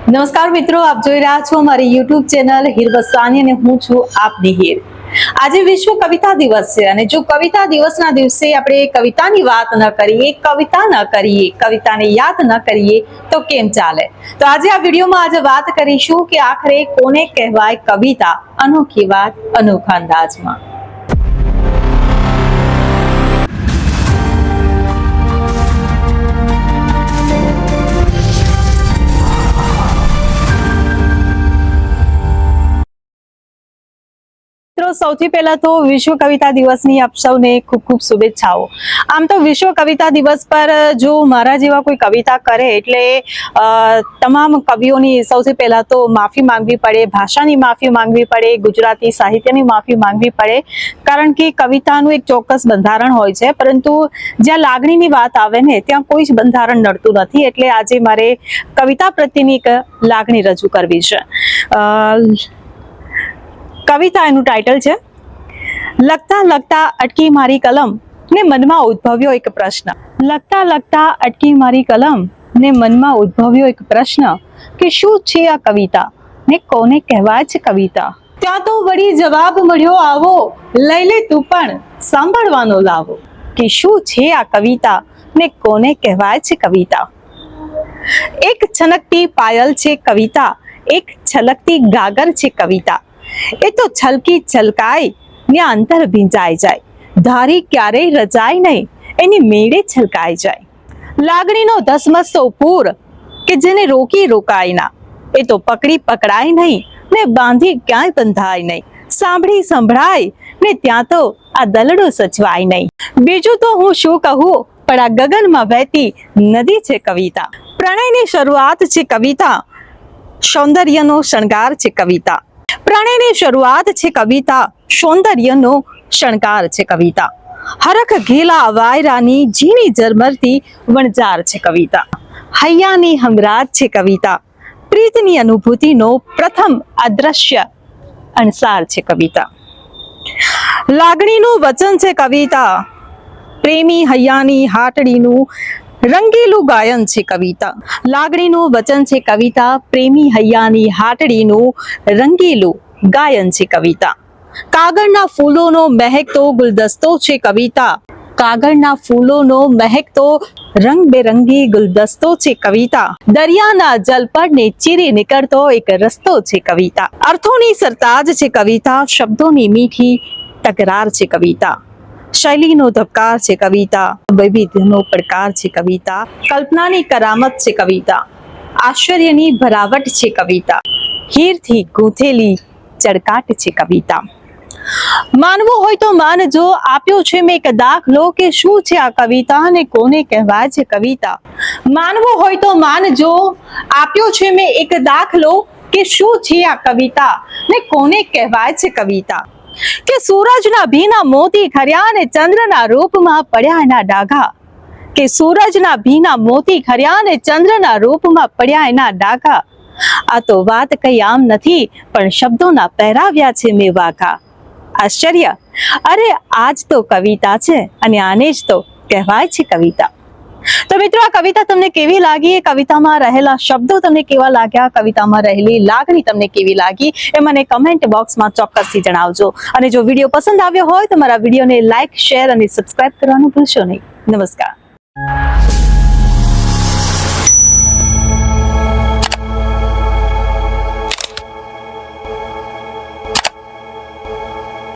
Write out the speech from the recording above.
નમસ્કાર મિત્રો, આપ જોઈ રહ્યા છો મારી યુટ્યુબ ચેનલ હીર વસાની અને હું છું આપની હીર. આજે વિશ્વ કવિતા દિવસ છે અને જો કવિતા દિવસના દિવસે આપણે કવિતાની વાત ન કરીએ, કવિતા ન કરીએ, કવિતાને યાદ ન કરીએ તો કેમ ચાલે? તો આજે આ વિડીયોમાં આજે વાત કરીશું કે આખરે કોને કહેવાય કવિતા, અનોખી વાત અનોખા અંદાજમાં. સૌથી પહેલા તો વિશ્વ કવિતા દિવસની આપ સૌને ખૂબ ખૂબ શુભેચ્છાઓ. આમ તો વિશ્વ કવિતા દિવસ પર જો મારા જેવા કોઈ કવિતા કરે એટલે તમામ કવિઓની સૌથી પહેલા તો માફી માંગવી પડે, ભાષાની માફી માંગવી પડે, ગુજરાતી સાહિત્યની માફી માંગવી પડે, કારણ કે કવિતાનું એક ચોક્કસ બંધારણ હોય છે, પરંતુ જ્યાં લાગણીની વાત આવે ને ત્યાં કોઈ જ બંધારણ નડતું નથી. એટલે આજે મારે કવિતા પ્રત્યેની એક લાગણી રજૂ કરવી છે. કવિતા એનું ટાઇટલ છે, લખતા લખતા અટકી મારી કલમ ને મનમાં ઉદ્ભવ્યો એક પ્રશ્ન. લખતા લખતા અટકી મારી કલમ ને મનમાં ઉદ્ભવ્યો એક પ્રશ્ન કે શું છે આ કવિતા ને કોને કહેવાય છે કવિતા? ત્યાં તો વળી જવાબ મળ્યો આવો, લઈ લે તું પણ સાંભળવાનો લાવો, કે શું છે આ કવિતા ને કોને કહેવાય છે કવિતા? એક છનકતી પાયલ છે કવિતા, એક છલકતી ગાગર છે કવિતા. એ તો છલકી છલકાય ને અંતર ભીંજાઈ જાય, ધારી ક્યારેય રચાય નહીં એની મેળે છલકાઈ જાય. લાગણીનો ધસમસતો પૂર કે જેને રોકી રોકાય ના, એ તો પકડી પકડાય નહીં ને બાંધી ક્યાંય બંધાય નહીં, સાંભળી સંભળાય ને ત્યાં તો આ દલડો સચવાય નહીં. બીજું તો હું શું કહું, પણ આ ગગનમાં વહેતી નદી છે કવિતા. પ્રણયની શરૂઆત છે કવિતા, સૌંદર્યનો શણગાર છે કવિતા. પ્રણયની શરૂઆત છે કવિતા, સૌંદર્યનો શણગાર છે કવિતા. હરખ ઘેલા વાયરાની ઝીણી ઝરમરતી વણઝાર છે કવિતા. હૈયાની હમરાજ છે કવિતા, પ્રીતની અનુભૂતિનો પ્રથમ અદ્રશ્ય અણસાર છે કવિતા. લાગણીનું વચન છે કવિતા, પ્રેમી હૈયાની હાટડીનું રંગીલું ગાયન છે કવિતા. લાગણીનું વચન છે કવિતા, પ્રેમી હૈયાની હાટડીનું રંગીલું ગાયન છે કવિતા. કાગળના ફૂલોનો મહેકતો ગુલદસ્તો છે કવિતા. કાગળના ફૂલોનો મહેકતો રંગબેરંગી ગુલદસ્તો છે કવિતા. દરિયાના જલ પડને ચીરી નીકળતો એક રસ્તો છે કવિતા. અર્થોની સરતાજ છે કવિતા, શબ્દોની મીઠી તકરાર છે કવિતા. શૈલીનો ધબકાર છે કવિતા, વૈવિધ્યનો પડકાર છે કવિતા. કલ્પનાની કરામત છે કવિતા, આશ્ચર્યની ભરાવટ છે કવિતા. હીરથી ગૂંથેલી ચળકાટ છે કવિતા. માનવું હોય તો માનજો, આપ્યો છે મેં એક દાખલો કે શું છે આ કવિતા અને કોને કહેવાય છે કવિતા. માનવું હોય તો માનજો, આપ્યો છે મેં એક દાખલો કે શું છે આ કવિતા ને કોને કહેવાય છે કવિતા. કે સૂરજના ભીના મોતી ખર્યા ને ચંદ્રના રૂપમાં પડ્યા એના ડાઘા. કે સૂરજના ભીના મોતી ખર્યા ને ચંદ્રના રૂપમાં પડ્યા એના ડાઘા. આ તો વાત કઈ આમ નથી, પણ શબ્દોના પહેરાવ્યા છે મેં વાઘા. આશ્ચર્ય, અરે આજ તો કવિતા છે અને આને જ તો કહેવાય છે કવિતા. તો મિત્રો, આ કવિતા તમને કેવી લાગી? એ કવિતામાં રહેલા શબ્દો તમને કેવા લાગ્યા? કવિતામાં રહેલી લાગણી તમને કેવી લાગી? એ મને કમેન્ટ બોક્સમાં ચોક્કસથી જણાવજો. અને જો વિડીયો પસંદ આવ્યો હોય તો મારા વિડીયોને લાઈક, શેર અને સબસ્ક્રાઇબ કરવાનું ભૂલશો નહીં. નમસ્કાર.